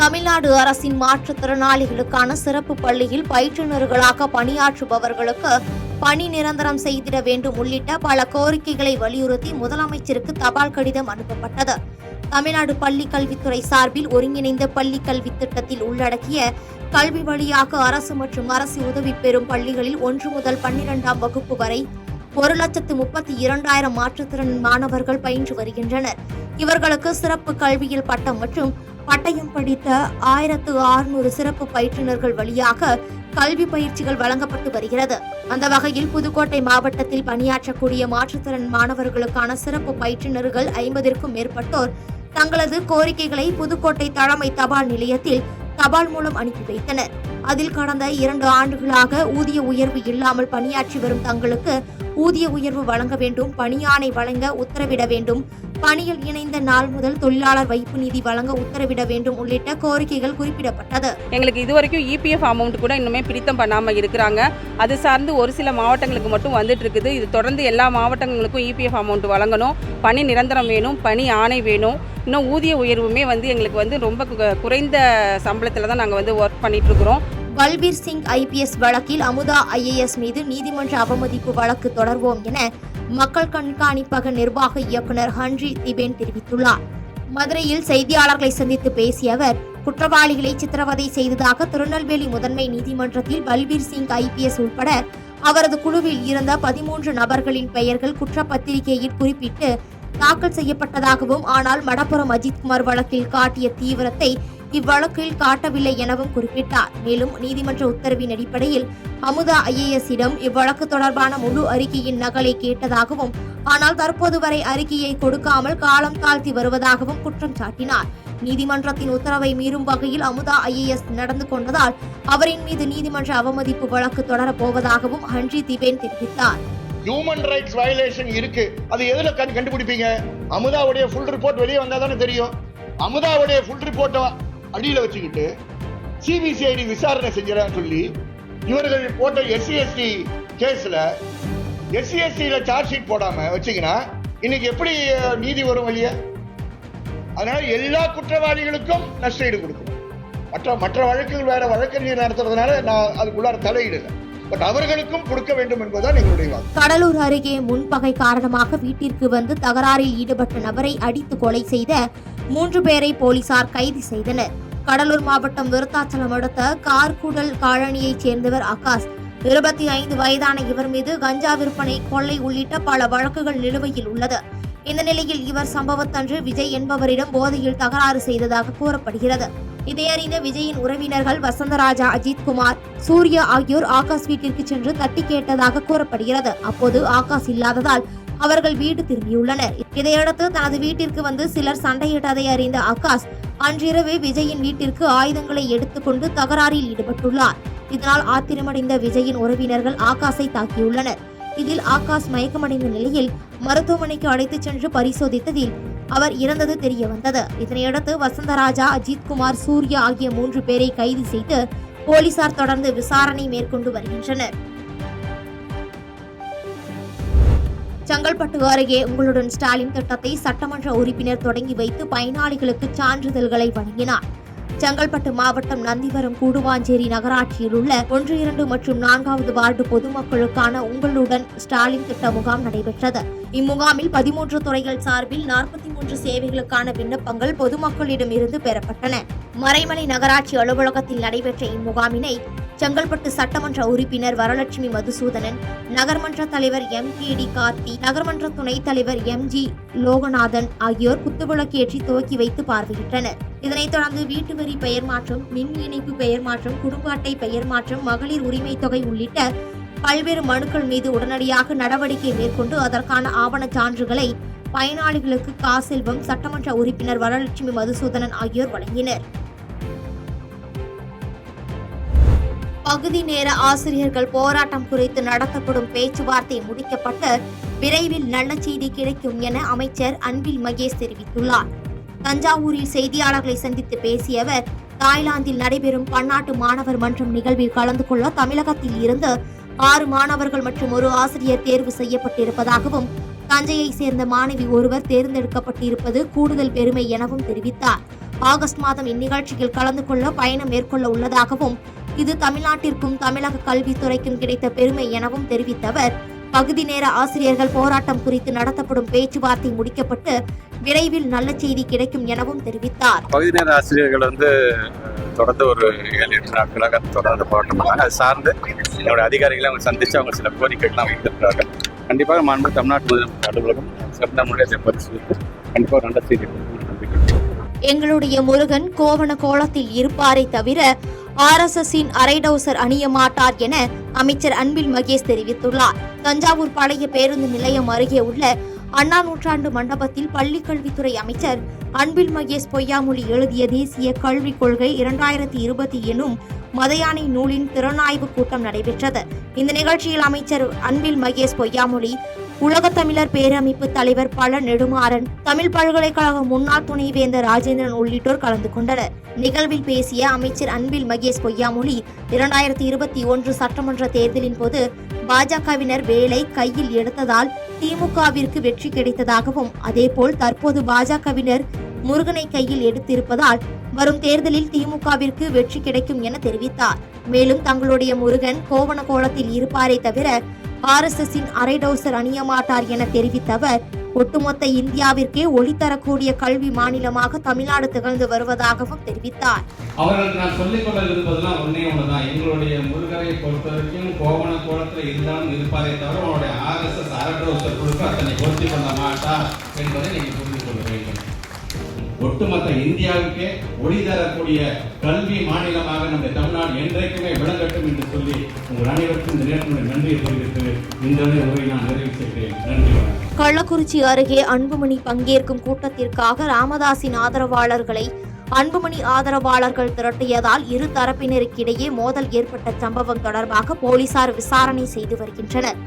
தமிழ்நாடு அரசின் மாற்றுத்திறனாளிகளுக்கான சிறப்பு பள்ளியில் பயிற்றுநர்களாக பணியாற்றுபவர்களுக்கு பணி நிரந்தரம் செய்திட வேண்டும் உள்ளிட்ட பல கோரிக்கைகளை வலியுறுத்தி முதலமைச்சருக்கு தபால் கடிதம் அனுப்பப்பட்டது. தமிழ்நாடு பள்ளி கல்வித்துறை சார்பில் ஒருங்கிணைந்த பள்ளி கல்வி திட்டத்தில் உள்ளடக்கிய கல்வி வழியாக அரசு மற்றும் அரசு உதவி பெறும் பள்ளிகளில் 1 முதல் 12ஆம் வகுப்பு வரை 1,32,000 மாற்றுத்திறன் மாணவர்கள் பயின்று வருகின்றனர். இவர்களுக்கு சிறப்பு கல்வியில் பட்டம் மற்றும் பட்டயம் படித்த 1,600 சிறப்பு பயிற்றுநர்கள் வழியாக கல்வி பயிற்சிகள் வழங்கப்பட்டு வருகிறது. அந்த வகையில் புதுக்கோட்டை மாவட்டத்தில் பணியாற்றக்கூடிய மாற்றுத்திறன் மாணவர்களுக்கான சிறப்பு பயிற்றுநர்கள் 50க்கும் மேற்பட்டோர் தங்களது கோரிக்கைகளை புதுக்கோட்டை தலைமை தபால் நிலையத்தில் தபால் மூலம் அனுப்பி வைத்தனர். அதில் கடந்த 2 ஆண்டுகளாக ஊதிய உயர்வு இல்லாமல் பணியாற்றி வரும் தங்களுக்கு ஊதிய உயர்வு வழங்க வேண்டும், பணியாணை வழங்க உத்தரவிட வேண்டும், பணியில் இணைந்த நாள் முதல் தொழிலாளர் வைப்பு நிதி வழங்க உத்தரவிட வேண்டும் உள்ளிட்ட கோரிக்கைகள் குறிப்பிடப்பட்டது. எங்களுக்கு இதுவரைக்கும் இபிஎஃப் அமௌண்ட் கூட இன்னுமே பிடித்தம் பண்ணாமல் இருக்கிறாங்க. அது சார்ந்து ஒரு சில மாவட்டங்களுக்கு மட்டும் வந்துட்டு இருக்குது. இது தொடர்ந்து எல்லா மாவட்டங்களுக்கும் இபிஎஃப் அமௌண்ட் வழங்கணும், பணி நிரந்தரம் வேணும், பணி ஆணை வேணும். இன்னும் ஊதிய உயர்வுமே எங்களுக்கு ரொம்ப குறைந்த சம்பளத்தில் தான் நாங்கள் ஒர்க் பண்ணிட்டு இருக்கிறோம். பல்பீர் சிங் ஐபிஎஸ் வழக்கில் அமுதா ஐஏஎஸ் மீது நீதிமன்ற அவமதிப்பு வழக்கு தொடர்வோம் என மக்கள் கண்காணிப்பக நிர்வாக இயக்குநர் ஹன்ரி திபேன் தெரிவித்துள்ளார். மதுரையில் செய்தியாளர்களை சந்தித்து பேசிய அவர், குற்றவாளிகளை சித்திரவதை செய்ததாக திருநெல்வேலி முதன்மை நீதிமன்றத்தில் பல்பீர் சிங் ஐபிஎஸ் உட்பட அவரது குழுவில் இருந்த 13 நபர்களின் பெயர்கள் குற்றப்பத்திரிகையில் குறிப்பிட்டு தாக்கல் செய்யப்பட்டதாகவும், ஆனால் மடப்புரம் அஜித்குமார் வழக்கில் காட்டிய தீவிரத்தை இவ்வழக்கில் காட்டவில்லை எனவும் குறிப்பிட்டார். மேலும் நீதிமன்ற உத்தரவின் அடிப்படையில் அமுதா ஐஏஎஸ்ஸிடம் இவ்வழக்கு தொடர்பான முழு அறிக்கையின் நகலை கேட்டதாகவும், ஆனால் தற்போது வரை அறிக்கையை கொடுக்காமல் காலம் தாழ்த்தி வருவதாகவும் குற்றம் சாட்டினார். நீதிமன்றத்தின் உத்தரவை மீறும் வகையில் அமுதா ஐஏஎஸ் நடந்து கொண்டதால் அவரின் மீது நீதிமன்ற அவமதிப்பு வழக்கு தொடரப்போவதாகவும் ஹன்ரி திபேன் தெரிவித்தார். ஹியூமன் ரைட்ஸ் வயலேஷன் இருக்கு. அது எதுல கண்டுபிடிப்பீங்க? அமுதாவுடைய ஃபுல் ரிப்போர்ட் வெளியே வந்தா தானே தெரியும். அமுதாவுடைய ஃபுல் ரிப்போர்ட்டை அடியில வச்சுக்கிட்டு சிபிசிஐடி விசாரணை செஞ்சான்னு சொல்லி இவர்கள் போட்ட எஸ்சி கேஸ்ல எஸ்சில சார்ஜ் ஷீட் போடாம வச்சீங்கன்னா இன்னைக்கு எப்படி நீதி வரும் வெளியே? அதனால எல்லா குற்றவாளிகளுக்கும் நஷ்டஈடு கொடுக்கணும். மற்ற வழக்குகள் வேற வழக்கறிஞர் நடத்துறதுனால நான் அதுக்குள்ளார தலையிடல. பட் அவர்களுக்கும் கொடுக்க வேண்டும் என்பதுதான் எங்களுடைய வாதம். கடலூர் அருகே முன்பகை காரணமாக வீட்டிற்கு வந்து தகராறில் ஈடுபட்ட நபரை அடித்து கொலை செய்த 3 பேரை போலீசார் கைது செய்தனர். கடலூர் மாவட்டம் விருத்தாச்சலம் அடுத்த கார்குடல் காலனியைச் சேர்ந்தவர் ஆகாஷ். 25 வயதான இவர் மீது கஞ்சா விற்பனை, கொள்ளை உள்ளிட்ட பல வழக்குகள் நிலுவையில் உள்ளது. இந்த நிலையில் இவர் சம்பவத்தன்று விஜய் என்பவரிடம் போதையில் தகராறு செய்ததாக கூறப்படுகிறது. இதையறிந்த விஜயின் உறவினர்கள் வசந்தராஜா, அஜித்குமார், சூர்யா ஆகியோர் ஆகாஷ் வீட்டிற்கு சென்று தட்டி கேட்டதாக கூறப்படுகிறது. அப்போது ஆகாஷ் இல்லாததால் அவர்கள் வீடு திரும்பியுள்ளனர். இதையடுத்து தனது வீட்டிற்கு வந்து சிலர் சண்டையிட்டதை அறிந்த ஆகாஷ் அன்றிரவு விஜயின் வீட்டிற்கு ஆயுதங்களை எடுத்துக்கொண்டு தகராறில் ஈடுபட்டுள்ளார். இதனால் ஆத்திரமடைந்த விஜயின் உறவினர்கள் ஆகாஷை தாக்கியுள்ளனர். இதில் ஆகாஷ் மயக்கமடைந்த நிலையில் மருத்துவமனைக்கு அழைத்துச் சென்று பரிசோதித்ததில் அவர் இறந்தது தெரிய வந்தது. இதனையடுத்து வசந்தராஜா, அஜித்குமார், சூர்யா ஆகிய 3 பேரை கைது செய்து போலீசார் தொடர்ந்து விசாரணை மேற்கொண்டு வருகின்றனர். செங்கல்பட்டு அருகே உங்களுடன் ஸ்டாலின் திட்டத்தை சட்டமன்ற உறுப்பினர் தொடங்கி வைத்து பயனாளிகளுக்கு சான்றிதழ்களை வழங்கினார். செங்கல்பட்டு மாவட்டம் நந்திவரம் கூடுவாஞ்சேரி நகராட்சியில் உள்ள 1, 2 மற்றும் 4வது வார்டு பொதுமக்களுக்கான உங்களுடன் ஸ்டாலின் திட்ட முகாம் நடைபெற்றது. இம்முகாமில் 13 துறைகள் சார்பில் 43 சேவைகளுக்கான விண்ணப்பங்கள் பொதுமக்களிடம் இருந்து பெறப்பட்டன. மறைமலை நகராட்சி அலுவலகத்தில் நடைபெற்ற இம்முகாமினை செங்கல்பட்டு சட்டமன்ற உறுப்பினர் வரலட்சுமி மதுசூதனன், நகர்மன்ற தலைவர் MKD கார்த்தி, நகர்மன்ற துணைத் தலைவர் MG லோகநாதன் ஆகியோர் குத்துவிளக்கேற்றி துவக்கி வைத்து பார்வையிட்டனர். இதனைத் தொடர்ந்து வீட்டு வரி பெயர் மாற்றம், மின் இணைப்பு பெயர் மாற்றம், குடும்ப அட்டை பெயர் மாற்றம், மகளிர் உரிமை தொகை உள்ளிட்ட பல்வேறு மனுக்கள் மீது உடனடியாக நடவடிக்கை மேற்கொண்டு அதற்கான ஆவண சான்றுகளை பயனாளிகளுக்கு காசெல்வம், சட்டமன்ற உறுப்பினர் வரலட்சுமி மதுசூதனன் ஆகியோர் வழங்கினர். பகுதி நேர ஆசிரியர்கள் போராட்டம் குறித்து நடத்தப்படும் பேச்சுவார்த்தை முடிக்கப்பட்டு விரைவில் நல்ல செய்தி கிடைக்கும் என அமைச்சர் அன்பில் மகேஷ் தெரிவித்துள்ளார். தஞ்சாவூரில் செய்தியாளர்களை சந்தித்து பேசிய அவர், தாய்லாந்தில் நடைபெறும் பன்னாட்டு மாணவர் மன்றம் நிகழ்வில் கலந்து கொள்ள தமிழகத்தில் இருந்து 6 மாணவர்கள் மற்றும் 1 ஆசிரியர் தேர்வு செய்யப்பட்டிருப்பதாகவும், தஞ்சையை சேர்ந்த மாணவி ஒருவர் தேர்ந்தெடுக்கப்பட்டிருப்பது கூடுதல் பெருமை எனவும் தெரிவித்தார். ஆகஸ்ட் மாதம் இந்நிகழ்ச்சியில் கலந்து கொள்ள பயணம் மேற்கொள்ள உள்ளதாகவும் இது தமிழ்நாட்டிற்கும் தமிழக கல்வித்துறைக்கும் கிடைத்த பெருமை எனவும் தெரிவித்த அவர், பகுதி நேர ஆசிரியர்கள் போராட்டம் குறித்து நடத்தப்படும் பேச்சுவார்த்தை முடிக்கப்பட்டு விரைவில் நல்ல செய்தி கிடைக்கும் எனவும் தெரிவித்தார். பகுதி நேர ஆசிரியர்கள் தொடர்ந்து ஒரு 7-8 நாட்களாக தொடர்ந்து போராட்டம் பண்ணாங்க. அது சார்ந்து என்னுடைய அதிகாரிகளை அவங்க சந்தித்து அவங்க சில கோரிக்கைகள்லாம் வைத்திருக்கிறார்கள். கண்டிப்பாக மாண்பு தமிழ்நாட்டு அலுவலகம் செப்டம்பருடைய பரிசீலித்து கண்டிப்பாக நல்ல செய்தி நம்பிக்கை. எங்களுடைய முருகன் கோவண கோலத்தில் இருப்பாரை தவிர RSSின் அரைடவுசர் அணிய மாட்டார் என அமைச்சர் அன்பில் மகேஷ் தெரிவித்துள்ளார். தஞ்சாவூர் பழைய பேருந்து நிலையம் அருகே உள்ள அண்ணா நூற்றாண்டு மண்டபத்தில் பள்ளிக்கல்வித்துறை அமைச்சர் அன்பில் மகேஷ் பொய்யாமொழி எழுதிய தேசிய கல்விக் கொள்கை 2020 எனும் மதயானை நூலின் திறனாய்வு கூட்டம் நடைபெற்றது. இந்த நிகழ்ச்சியில் அமைச்சர் அன்பில் மகேஷ் பொய்யாமொழி, உலகத் தமிழர் பேரமைப்பு தலைவர் பழ நெடுமாறன், தமிழ் பல்கலைக்கழக முன்னாள் துணைவேந்தர் ராஜேந்திரன் உள்ளிட்டோர் கலந்து கொண்டனர். நிகழ்வில் பேசிய அமைச்சர் அன்பில் மகேஷ் பொய்யாமொழி, 2021 சட்டமன்ற தேர்தலின் போது பாஜகவினர் வேலை கையில் எடுத்ததால் திமுகவிற்கு வெற்றி கிடைத்ததாகவும், அதேபோல் தற்போது பாஜகவினர் முருகனை கையில் எடுத்திருப்பதால் வரும் தேர்தலில் திமுகவிற்கு வெற்றி கிடைக்கும் என தெரிவித்தார். மேலும் தங்களுடைய முருகன் கோவண கோலத்தில் இருப்பாரே தவிர RSSின் அரைடவுசர் அணிய மாட்டார் என தெரிவித்த அவர், ஒட்டுமொத்த இந்தியாவிற்கே ஒளி தரக்கூடிய கல்வி மாநிலமாக தமிழ்நாடு திகழ்ந்து வருவதாகவும் தெரிவித்தார். அவர்களுக்கு நான் சொல்லிக்கொள்ள விரும்புவதெல்லாம் ஒன்னே ஒண்ணுதான். எங்களுடைய முருகனை பொறுத்தவரைக்கும் கோவண கோலத்தில் இருந்தாலும் இருப்பாரே தவிர அவருடைய RSS அரைடவுசர் குழுக்கு அத்தனை பொருத்தி கொள்ள மாட்டார் என்பதை நீங்கள் புரிந்து கொள்ள வேண்டும். ஒட்டுமொத்த இந்தியாவுக்கே ஒளி தரக்கூடிய கல்வி மாநிலமாக நம்முடைய தமிழ்நாடு என்றைக்குமே விளங்கட்டும் என்று சொல்லி உங்கள் அனைவருக்கும் இந்த நேரத்தில் நன்றியை தெரிவித்து இந்த உரையை நான் நிறைவு செய்கிறேன். நன்றி. கள்ளக்குறிச்சி அருகே அன்புமணி பங்கேற்கும் கூட்டத்திற்காக ராமதாஸின் ஆதரவாளர்களை அன்புமணி ஆதரவாளர்கள் திரட்டியதால் இரு தரப்பினருக்கிடையே மோதல் ஏற்பட்ட சம்பவம் தொடர்பாக போலீசார் விசாரணை செய்து வருகின்றனர்.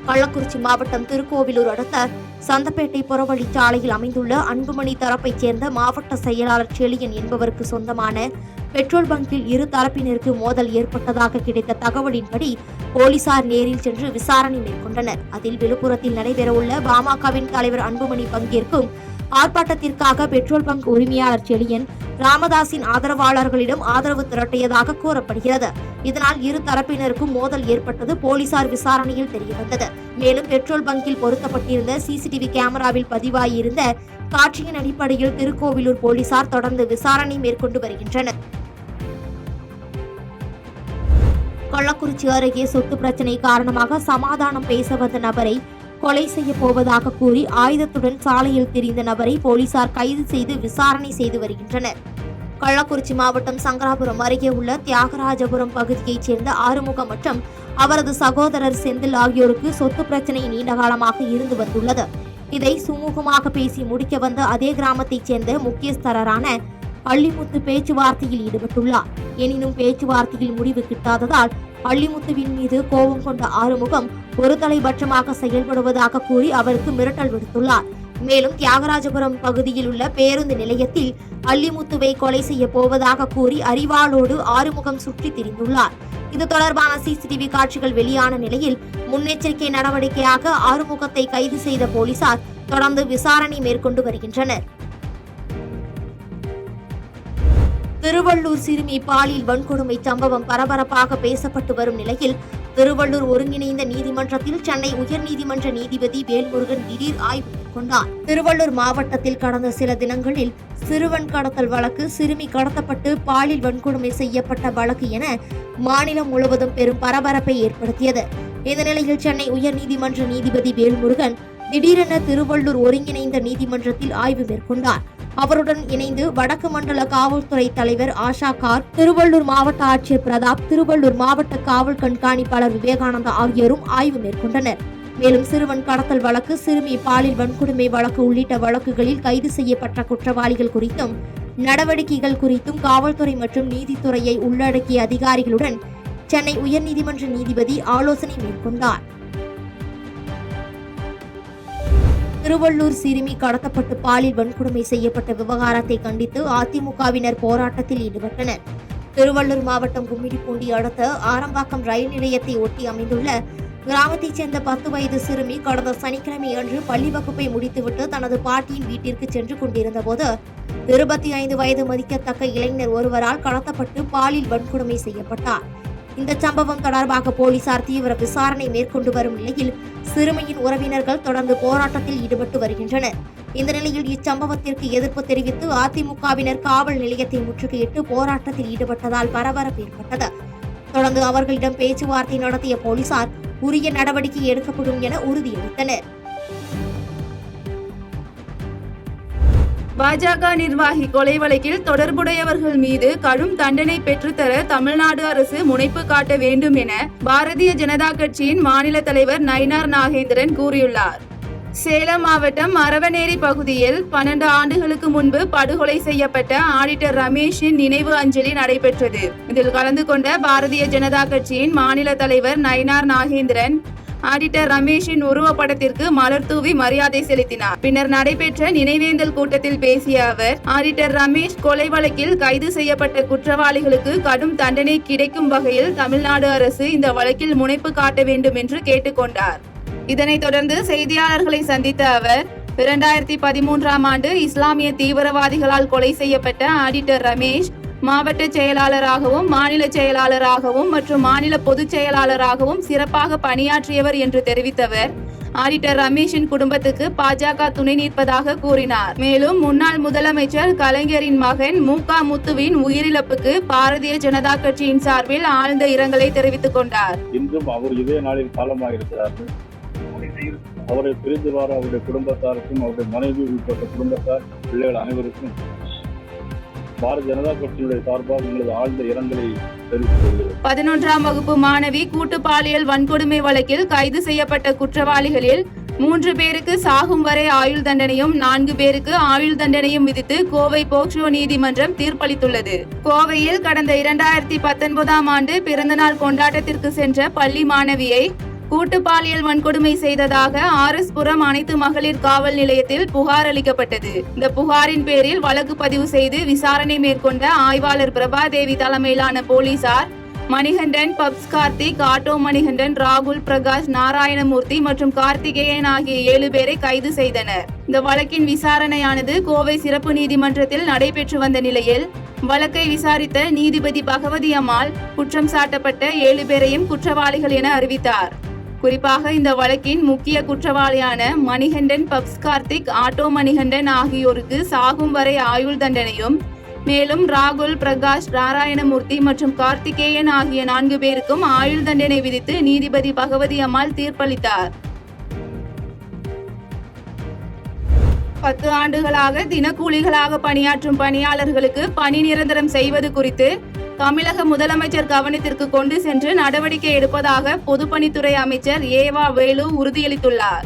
கள்ளக்குறிச்சி மாவட்டம் திருக்கோவிலூர் அடுத்த சந்தப்பேட்டை புறவழிச்சாலையில் அமைந்துள்ள அன்புமணி தரப்பைச் சேர்ந்த மாவட்ட செயலாளர் செழியன் என்பவருக்கு சொந்தமான பெட்ரோல் பங்கில் இரு தரப்பினருக்கு மோதல் ஏற்பட்டதாக கிடைத்த தகவலின்படி போலீசார் நேரில் சென்று விசாரணை மேற்கொண்டனர். அதில் விழுப்புரத்தில் நடைபெறவுள்ள பாமகவின் தலைவர் அன்புமணி பங்கேற்கும் ஆர்ப்பாட்டத்திற்காக பெட்ரோல் பங்க் உரிமையாளர் செழியன் ராமதாஸின் ஆதரவாளர்களிடம் ஆதரவு திரட்டியதாக கூறப்படுகிறது. இதனால் இரு தரப்பினருக்கும் மோதல் ஏற்பட்டது போலீசார் விசாரணையில் தெரியவந்தது. மேலும் பெட்ரோல் பங்கில் பொருத்தப்பட்டிருந்த CCTV கேமராவில் பதிவாகியிருந்த காட்சியின் அடிப்படையில் திருக்கோவிலூர் போலீசார் தொடர்ந்து விசாரணை மேற்கொண்டு வருகின்றனர். கள்ளக்குறிச்சி அருகே சொத்து பிரச்சினை காரணமாக சமாதானம் பேச வந்த நபரை கொலை செய்ய போவதாக கூறி ஆயுதத்துடன் சாலையில் திரிந்த நபரை போலீசார் கைது செய்து விசாரணை செய்து வருகின்றனர். கள்ளக்குறிச்சி மாவட்டம் சங்கராபுரம் அருகே உள்ள தியாகராஜபுரம் பகுதியைச் சேர்ந்த ஆறுமுகம் மற்றும் அவரது சகோதரர் செந்தில் ஆகியோருக்கு சொத்து பிரச்சினை நீண்டகாலமாக இருந்து வந்துள்ளது. இதை சுமூகமாக பேசி முடிக்க வந்த அதே கிராமத்தைச் சேர்ந்த முக்கியஸ்தரான அள்ளிமுத்து பேச்சுவார்த்தையில் ஈடுபட்டுள்ளார். எனினும் பேச்சுவார்த்தையில் முடிவு கிட்டாததால் அள்ளிமுத்துவின் மீது கோபம் கொண்ட ஆறுமுகம் ஒரு தலைபட்சமாக செயல்படுவதாக கூறி அவருக்கு மிரட்டல் விடுத்துள்ளார். மேலும் தியாகராஜபுரம் பகுதியில் உள்ள பேருந்து நிலையத்தில் அள்ளிமுத்துவை கொலை செய்ய போவதாக கூறி அரிவாளோடு ஆறுமுகம் சுற்றி திரிந்துள்ளார். இது தொடர்பான CCTV காட்சிகள் வெளியான நிலையில் முன்னெச்சரிக்கை நடவடிக்கையாக ஆறுமுகத்தை கைது செய்த போலீசார் தொடர்ந்து விசாரணை மேற்கொண்டு வருகின்றனர். திருவள்ளூர் சிறுமி பாலியல் வன்கொடுமை சம்பவம் பரபரப்பாக பேசப்பட்டு வரும் நிலையில் திருவள்ளூர் ஒருங்கிணைந்த நீதிமன்றத்தில் சென்னை உயர்நீதிமன்ற நீதிபதி வேல்முருகன் திடீர் ஆய்வு மேற்கொண்டார். திருவள்ளூர் மாவட்டத்தில் கடந்த சில தினங்களில் சிறுவன் கடத்தல் வழக்கு, சிறுமி கடத்தப்பட்டு பாலியல் வன்கொடுமை செய்யப்பட்ட வழக்கு என மாநிலம் முழுவதும் பெரும் பரபரப்பை ஏற்படுத்தியது. இந்த நிலையில் சென்னை உயர்நீதிமன்ற நீதிபதி வேல்முருகன் திடீரென திருவள்ளூர் ஒருங்கிணைந்த நீதிமன்றத்தில் ஆய்வு மேற்கொண்டார். அவருடன் இணைந்து வடக்கு மண்டல காவல்துறை தலைவர் ஆஷா கார், திருவள்ளூர் மாவட்ட ஆட்சியர் பிரதாப், திருவள்ளூர் மாவட்ட காவல் கண்காணிப்பாளர் விவேகானந்தா ஆகியோரும் ஆய்வு மேற்கொண்டனர். மேலும் சிறுவன் கடத்தல் வழக்கு, சிறுமி பாலியல் வன்கொடுமை வழக்கு உள்ளிட்ட வழக்குகளில் கைது செய்யப்பட்ட குற்றவாளிகள் குறித்தும் நடவடிக்கைகள் குறித்தும் காவல்துறை மற்றும் நீதித்துறையை உள்ளடக்கிய அதிகாரிகளுடன் சென்னை உயர்நீதிமன்ற நீதிபதி ஆலோசனை மேற்கொண்டார். திருவள்ளூர் சிறுமி கடத்தப்பட்டு பாலியல் வன்கொடுமை செய்யப்பட்ட விவகாரத்தை கண்டித்து அதிமுகவினர் போராட்டத்தில் ஈடுபட்டனர். திருவள்ளூர் மாவட்டம் கும்மிடிப்பூண்டி அடுத்த ஆரம்பாக்கம் ரயில் நிலையத்தை ஒட்டி அமைந்துள்ள கிராமத்தைச் சேர்ந்த 10 வயது சிறுமி கடந்த சனிக்கிழமை அன்று பள்ளி வகுப்பை முடித்துவிட்டு தனது பாட்டியின் வீட்டிற்கு சென்று கொண்டிருந்த போது 25 வயது மதிக்கத்தக்க இளைஞர் ஒருவரால் கடத்தப்பட்டு பாலியல் வன்கொடுமை செய்யப்பட்டார். இந்த சம்பவம் தொடர்பாக போலீசார் தீவிர விசாரணை மேற்கொண்டு வரும் நிலையில் சிறுமியின் உறவினர்கள் தொடர்ந்து போராட்டத்தில் ஈடுபட்டு வருகின்றனர். இந்த நிலையில் இச்சம்பவத்திற்கு எதிர்ப்பு தெரிவித்து அதிமுகவினர் காவல் நிலையத்தை முற்றுகையிட்டு போராட்டத்தில் ஈடுபட்டதால் பரபரப்பு ஏற்பட்டது. தொடர்ந்து அவர்களிடம் பேச்சுவார்த்தை நடத்திய போலீசார் உரிய நடவடிக்கை எடுக்கப்படும் என உறுதியளித்தனர். பாஜக நிர்வாகி கொலை வழக்கில் தொடர்புடையவர்கள் மீது கடும் தண்டனை பெற்றுத்தர தமிழ்நாடு அரசு முனைப்பு காட்ட வேண்டும் என பாரதிய ஜனதா கட்சியின் மாநில தலைவர் நயினார் நாகேந்திரன் கூறியுள்ளார். சேலம் மாவட்டம் அரவநேரி பகுதியில் 12 ஆண்டுகளுக்கு முன்பு படுகொலை செய்யப்பட்ட ஆடிட்டர் ரமேஷின் நினைவு அஞ்சலி நடைபெற்றது. இதில் கலந்து கொண்ட பாரதிய ஜனதா கட்சியின் மாநில தலைவர் நயினார் நாகேந்திரன் ஆடிட்டர் ரமேஷின் உருவப்படத்திற்கு மலர் தூவி மரியாதை செலுத்தினார். பின்னர் நடைபெற்ற நினைவேந்தல் கூட்டத்தில் பேசிய அவர், ஆடிட்டர் ரமேஷ் கொலை வழக்கில் கைது செய்யப்பட்ட குற்றவாளிகளுக்கு கடும் தண்டனை கிடைக்கும் வகையில் தமிழ்நாடு அரசு இந்த வழக்கில் முனைப்பு காட்ட வேண்டும் என்று கேட்டுக்கொண்டார். இதனைத் தொடர்ந்து செய்தியாளர்களை சந்தித்த அவர், 2013ஆம் ஆண்டு இஸ்லாமிய தீவிரவாதிகளால் கொலை செய்யப்பட்ட ஆடிட்டர் ரமேஷ் மாவட்ட செயலாளராகவும் மாநில செயலாளராகவும் மற்றும் மாநில பொதுச் செயலாளராகவும் சிறப்பாக பணியாற்றியவர் என்று தெரிவித்தவர், ஆடிட்டர் ரமேஷின் குடும்பத்துக்கு பாஜக துணை நிற்பதாக கூறினார். மேலும் முன்னாள் முதலமைச்சர் கலைஞரின் மகன் மு.க. முத்துவின் உயிரிழப்புக்கு பாரதிய ஜனதா கட்சியின் சார்பில் ஆழ்ந்த இரங்கலை தெரிவித்துக் கொண்டார். இன்றும் அவர் இதே நாளில் காலமாக இருக்கிறார்கள். அவரை பிரிந்து வார அவருடைய குடும்பத்தாருக்கும் அவருடைய மனைவி உட்பட்ட குடும்பத்தார் பிள்ளைகள் அனைவருக்கும் பாரதிய ஜனதா கட்சியினுடைய சார்பாக எங்களது ஆழ்ந்த இரங்கலை தெரிவித்துக் கொள்கிறேன். 11ஆம் வகுப்பு மாணவி கூட்டு பாலியல் வன்கொடுமை வழக்கில் கைது செய்யப்பட்ட குற்றவாளிகளில் 3 பேருக்கு சாகும் வரை ஆயுள் தண்டனையும் 4 பேருக்கு ஆயுள் தண்டனையும் விதித்து கோவை போக்சோ நீதிமன்றம் தீர்ப்பளித்துள்ளது. கோவையில் கடந்த 2019ஆம் ஆண்டு பிறந்தநாள் கொண்டாட்டத்திற்கு சென்ற பள்ளி மாணவியை கூட்டு பாலியல் வன்கொடுமை செய்ததாக RS புரம் அனைத்து மகளிர் காவல் நிலையத்தில் புகார் அளிக்கப்பட்டது. இந்த புகாரின் பேரில் வழக்கு பதிவு செய்து விசாரணை மேற்கொண்ட ஆய்வாளர் பிரபாதேவி தலைமையிலான போலீசார் மணிகண்டன், பப்ஸ் கார்த்திக், ஆட்டோ மணிகண்டன், ராகுல், பிரகாஷ், நாராயணமூர்த்தி மற்றும் கார்த்திகேயன் ஆகிய 7 பேரை கைது செய்தனர். இந்த வழக்கின் விசாரணையானது கோவை சிறப்பு நீதிமன்றத்தில் நடைபெற்று வந்த நிலையில் வழக்கை விசாரித்த நீதிபதி பகவதி அம்மாள் குற்றம் சாட்டப்பட்ட 7 பேரையும் குற்றவாளிகள் என அறிவித்தார். குறிப்பாக இந்த வழக்கின் முக்கிய குற்றவாளியான மணிகண்டன், பப்ஸ் கார்த்திக், ஆட்டோ மணிகண்டன் ஆகியோருக்கு சாகும் வரை ஆயுள் தண்டனையும், மேலும் ராகுல், பிரகாஷ், நாராயணமூர்த்தி மற்றும் கார்த்திகேயன் ஆகிய 4 பேருக்கும் ஆயுள் தண்டனை விதித்து நீதிபதி பகவதி அம்மாள் தீர்ப்பளித்தார். 10 ஆண்டுகளாக தினக்கூலிகளாக பணியாற்றும் பணியாளர்களுக்கு பணி நிரந்தரம் செய்வது குறித்து தமிழக முதலமைச்சர் கவனத்திற்கு கொண்டு சென்று நடவடிக்கை எடுப்பதாக பொதுப்பணித்துறை அமைச்சர் ஏவா வேலு உறுதியளித்துள்ளார்.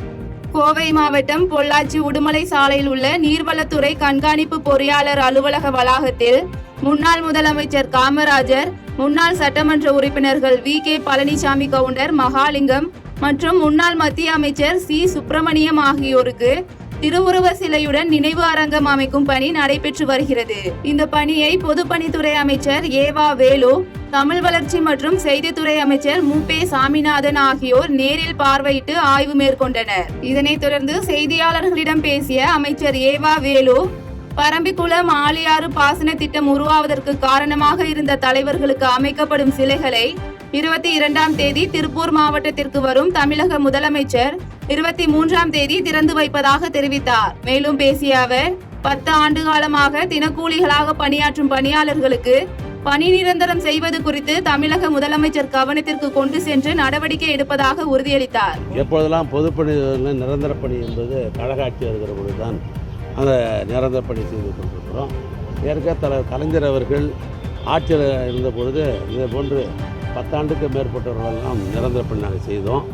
கோவை மாவட்டம் பொள்ளாச்சி உடுமலை சாலையில் உள்ள நீர்வளத்துறை கண்காணிப்பு பொறியாளர் அலுவலக வளாகத்தில் முன்னாள் முதலமைச்சர் காமராஜர், முன்னாள் சட்டமன்ற உறுப்பினர்கள் V.K. பழனிசாமி கவுண்டர், மகாலிங்கம் மற்றும் முன்னாள் மத்திய அமைச்சர் C. சுப்பிரமணியம் ஆகியோருக்கு திருவுருவ சிலையுடன் நினைவு அரங்கம் அமைக்கும் பணி நடைபெற்று வருகிறது. இந்த பணியை பொதுப்பணித்துறை அமைச்சர் ஏவா வேலு, தமிழ் வளர்ச்சி மற்றும் செய்தித்துறை அமைச்சர் மு.பே. சாமிநாதன் ஆகியோர் நேரில் பார்வையிட்டு ஆய்வு மேற்கொண்டனர். இதனைத் தொடர்ந்து செய்தியாளர்களிடம் பேசிய அமைச்சர் ஏவா வேலு, பரம்பிக்குளம் ஆழியாறு பாசன திட்டம் உருவாவதற்கு காரணமாக இருந்த தலைவர்களுக்கு அமைக்கப்படும் சிலைகளை 22ஆம் தேதி திருப்பூர் மாவட்டத்திற்கு வரும் தமிழக முதலமைச்சர் 23ஆம் தேதி திறந்து வைப்பதாக தெரிவித்தார். மேலும் பேசிய அவர், 10 ஆண்டு காலமாக தினக்கூலிகளாக பணியாற்றும் பணியாளர்களுக்கு பணி நிரந்தரம் செய்வது குறித்து தமிழக முதலமைச்சர் கவனத்திற்கு கொண்டு சென்று நடவடிக்கை எடுப்பதாக உறுதியளித்தார். எப்பொழுதெல்லாம் பொதுப்பணி நிரந்தர பணி என்பது கழக ஆட்சி வருகிற பொழுதுதான் அந்த நிரந்தர பணி செய்து கொண்டிருக்கிறோம். ஏற்கனவே கலைஞர் அவர்கள் ஆட்சியில் இருந்த பொழுது இதே போன்று 10 ஆண்டுக்கு மேற்பட்டவர்களெல்லாம் நிரந்தர பணி நாங்கள் செய்தோம்.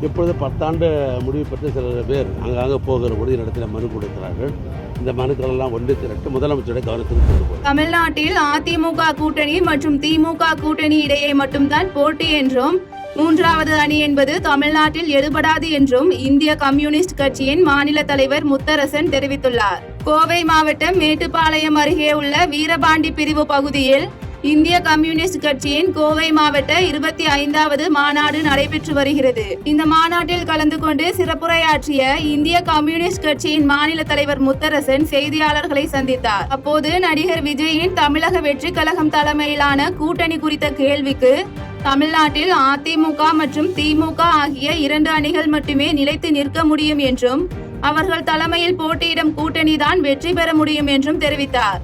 இப்பொழுது 10 ஆண்டு முடிவு பெற்று சில பேர் அங்கங்கே போகிற பொழுது இடத்துல மனு கொடுக்கிறார்கள். இந்த மனுக்கள் எல்லாம் ஒன்று திரட்டு முதலமைச்சருடைய கவனத்துக்கு கொண்டு போகும். தமிழ்நாட்டில் அதிமுக கூட்டணி மற்றும் திமுக கூட்டணி இடையே மட்டும்தான் போட்டி என்றும் 3வது அணி என்பது தமிழ்நாட்டில் எடுபடாது என்றும் இந்திய கம்யூனிஸ்ட் கட்சியின் மாநில தலைவர் முத்தரசன் தெரிவித்துள்ளார். கோவை மாவட்டம் மேட்டுப்பாளையம் அருகே உள்ள வீரபாண்டி பிரிவு பகுதியில் இந்திய கம்யூனிஸ்ட் கட்சியின் கோவை மாவட்ட 25வது மாநாடு நடைபெற்று வருகிறது. இந்த மாநாட்டில் கலந்து கொண்டு சிறப்புரையாற்றிய இந்திய கம்யூனிஸ்ட் கட்சியின் மாநில தலைவர் முத்தரசன் செய்தியாளர்களை சந்தித்தார். அப்போது நடிகர் விஜயின் தமிழக வெற்றி கழகம் தலைமையிலான கூட்டணி குறித்த கேள்விக்கு தமிழ்நாட்டில் அதிமுக மற்றும் திமுக ஆகிய 2 அணிகள் மட்டுமே நிலைத்து நிற்க முடியும் என்றும் அவர்கள் தலைமையில் போட்டியிடும் கூட்டணிதான் வெற்றி பெற முடியும் என்றும் தெரிவித்தார்.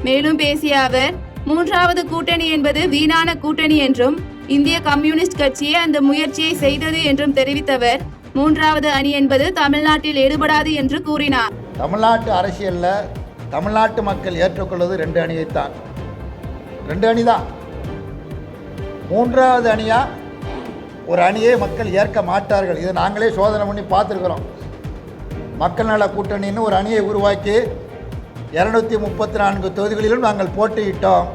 மேலும் பேசிய அவர், 3வது கூட்டணி என்பது வீணான கூட்டணி என்றும் இந்திய கம்யூனிஸ்ட் கட்சியே அந்த முயற்சியை செய்தது என்றும் தெரிவித்தவர், 3வது அணி என்பது தமிழ்நாட்டில் எடுபடாது என்று கூறினார். தமிழ்நாட்டு அரசியல்ல தமிழ்நாட்டு மக்கள் ஏற்றுக்கொள்வது 2 அணியைத்தான். 2 அணி தான். 3வது அணியா ஒரு அணியை மக்கள் ஏற்க மாட்டார்கள். இதை நாங்களே சோதனை பண்ணி பார்த்துருக்கிறோம். மக்கள் நல கூட்டணின்னு ஒரு அணியை உருவாக்கி 234 தொகுதிகளிலும் நாங்கள் போட்டியிட்டோம்.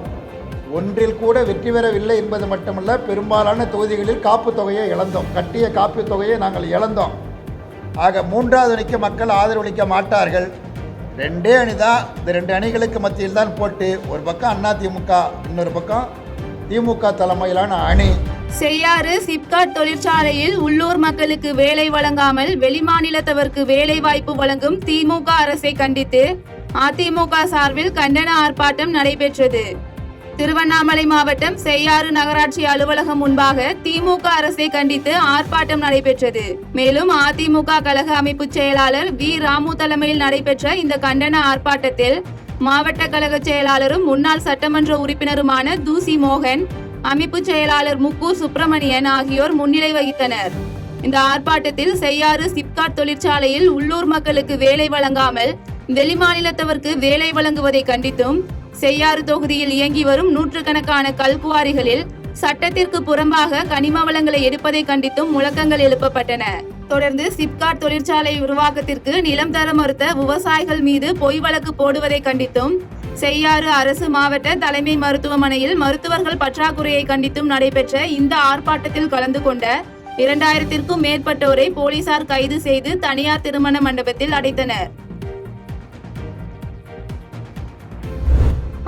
ஒன்றில் கூட வெற்றி பெறவில்லை என்பது மட்டுமல்ல, பெரும்பாலான தொகுதிகளில் காப்பு தொகையை இழந்தோம். கட்டிய காப்பு தொகையை நாங்கள் இழந்தோம். ஆக 3வது அணிக்கு மக்கள் ஆதரவளிக்க மாட்டார்கள். 2 அணி தான். இந்த 2 அணிகளுக்கு மத்தியில் தான் போட்டு, ஒரு பக்கம் அதிமுக, இன்னொரு பக்கம் திமுக தலைமையிலான அணி. செய்யாறு சிப்காட் தொழிற்சாலையில் உள்ளூர் மக்களுக்கு வேலை வழங்காமல் வெளிமாநிலத்தவருக்கு வேலை வாய்ப்பு வழங்கும் திமுக அரசை கண்டித்து அதிமுக சார்பில் கண்டன ஆர்ப்பாட்டம் நடைபெற்றது. திருவண்ணாமலை மாவட்டம் செய்யாறு நகராட்சி அலுவலகம் முன்பாக திமுக அரசை கண்டித்து ஆர்ப்பாட்டம் நடைபெற்றது. மேலும் அதிமுக கழக அமைப்பு செயலாளர் வி. ராமு தலைமையில் நடைபெற்ற இந்த கண்டன ஆர்ப்பாட்டத்தில் மாவட்ட கழக செயலாளரும் முன்னாள் சட்டமன்ற உறுப்பினருமான தூசி மோகன், அமைப்பு செயலாளர் முக்கு சுப்பிரமணியன் ஆகியோர் முன்னிலை வகித்தனர். இந்த ஆர்ப்பாட்டத்தில் செய்யாறு சிப்காட் தொழிற்சாலையில் உள்ளூர் மக்களுக்கு வேலை வழங்காமல் வெளிமாநிலத்தவருக்கு வேலை வழங்குவதை கண்டித்தும், செய்யாறு தொகுதியில் இயங்கி வரும் நூற்றுக்கணக்கான கல்குவாரிகளில் சட்டத்திற்கு புறம்பாக கனிம வளங்களை எடுப்பதை கண்டித்தும் முழக்கங்கள் எழுப்பப்பட்டன. தொடர்ந்து சிப்காட் தொழிற்சாலை உருவாக்கத்திற்கு நிலம் தர மறுத்த விவசாயிகள் மீது பொய் வழக்கு போடுவதை கண்டித்தும், செய்யாறு அரசு மாவட்ட தலைமை மருத்துவமனையில் மருத்துவர்கள் பற்றாக்குறையை கண்டித்தும் நடைபெற்ற இந்த ஆர்ப்பாட்டத்தில் கலந்து கொண்ட 2000க்கும் மேற்பட்டோரை போலீசார் கைது செய்து தனியார் திருமண மண்டபத்தில் அடைத்தனர்.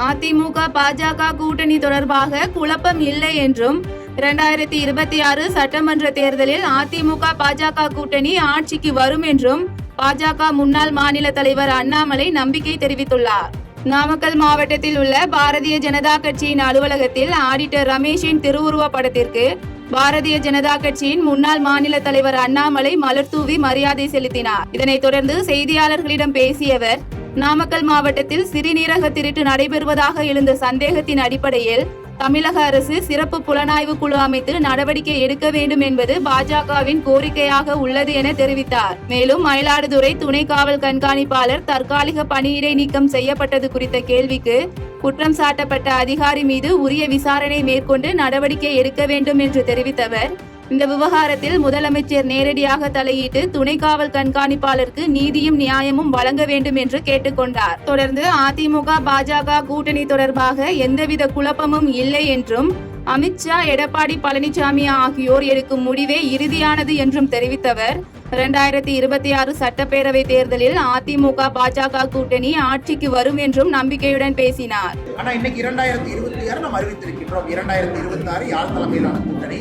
அதிமுக பாஜக கூட்டணி தொடர்பாக குழப்பம் இல்லை என்றும் 2026 சட்டமன்ற தேர்தலில் அதிமுக பாஜக கூட்டணி ஆட்சிக்கு வரும் என்றும் பாஜக முன்னாள் மாநில தலைவர் அண்ணாமலை நம்பிக்கை தெரிவித்துள்ளார். நாமக்கல் மாவட்டத்தில் உள்ள பாரதிய ஜனதா கட்சியின் அலுவலகத்தில் ஆடிட்டர் ரமேஷின் திருவுருவ படத்திற்கு பாரதிய ஜனதா கட்சியின் முன்னாள் மாநில தலைவர் அண்ணாமலை மலர் தூவி மரியாதை செலுத்தினார். இதனைத் தொடர்ந்து செய்தியாளர்களிடம் பேசியவர், நாமக்கல் மாவட்டத்தில் சிறுநீரக திருட்டு நடைபெறுவதாக எழுந்த சந்தேகத்தின் அடிப்படையில் தமிழக அரசு சிறப்பு புலனாய்வு குழு அமைத்து நடவடிக்கை எடுக்க வேண்டும் என்பது பாஜகவின் கோரிக்கையாக உள்ளது என தெரிவித்தார். மேலும் மயிலாடுதுறை துணை காவல் கண்காணிப்பாளர் தற்காலிக பணியிடை நீக்கம் செய்யப்பட்டது குறித்த கேள்விக்கு குற்றம் சாட்டப்பட்ட அதிகாரி மீது உரிய விசாரணை மேற்கொண்டு நடவடிக்கை எடுக்க வேண்டும் என்று தெரிவித்தவர், இந்த விவகாரத்தில் முதலமைச்சர் நேரடியாக தலையிட்டு துணை காவல் கண்காணிப்பாளருக்கு நீதியும் நியாயமும் வழங்க வேண்டும் என்று கேட்டுக்கொண்டார். தொடர்ந்து அதிமுக பாஜக கூட்டணி தொடர்பாக எந்தவித குழப்பமும் இல்லை என்றும் அமித்ஷா, எடப்பாடி பழனிசாமி ஆகியோர் எடுக்கும் முடிவே இறுதியானது என்றும் தெரிவித்தவர், 2026 சட்டப்பேரவை தேர்தலில் அதிமுக பாஜக கூட்டணி ஆட்சிக்கு வரும் என்றும் நம்பிக்கையுடன் பேசினார். ஆனா இன்னைக்கு 2026 நாம் அறிவித்திருக்கின்றோம். 2026 யார் தலைமையிலான கூட்டணி,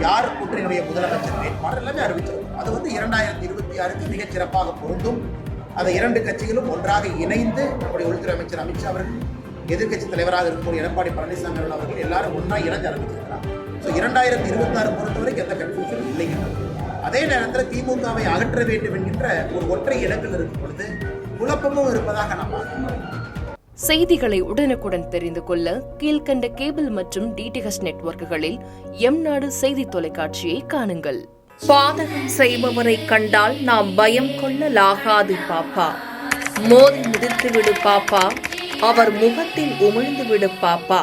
யார் கூட்டணியுடைய முதலமைச்சர் வேட்பாளர் எல்லாமே அறிவிச்சிருக்கோம். அது 2026க்கு மிகச் சிறப்பாக பொருந்தும். அந்த 2 கட்சிகளும் ஒன்றாக இணைந்து நம்முடைய உள்துறை அமைச்சர் அமித்ஷா அவர்கள், எதிர்க்கட்சி தலைவராக இருக்கக்கூடிய எடப்பாடி பழனிசாமி அவர்கள் எல்லாரும் ஒன்றா இணைந்து அறிவிச்சிருக்கிறார். ஸோ 2026 பொறுத்தவரைக்கும் எந்த கன்ஃபியூஷன் இல்லைங்க. அதே நேரத்தில் திமுகவை அகற்ற வேண்டும் என்கின்ற ஒரு ஒற்றை இலக்கில் இருக்கும் பொழுது குழப்பமும் இருப்பதாக நாம் பார்க்கிறோம். செய்திகளை உடனுக்குடன் தெரிந்து கொள்ள கீழ்கண்ட கேபிள் மற்றும் டிடிஹெச் நெட்வொர்க்குகளில் எம்நாடு செய்தி தொலைக்காட்சியை காணுங்கள். பாதகம் செய்பவரை கண்டால் நாம் பயம் கொள்ளலாகாது பாப்பா. மோதி மிதித்து விடு பாப்பா, அவர் முகத்தில் உமிழ்ந்து விடு பாப்பா.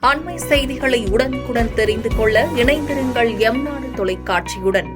அண்மை செய்திகளை உடனுக்குடன் தெரிந்து கொள்ள இணைந்திருங்கள் எம்நாடு தொலைக்காட்சியுடன்.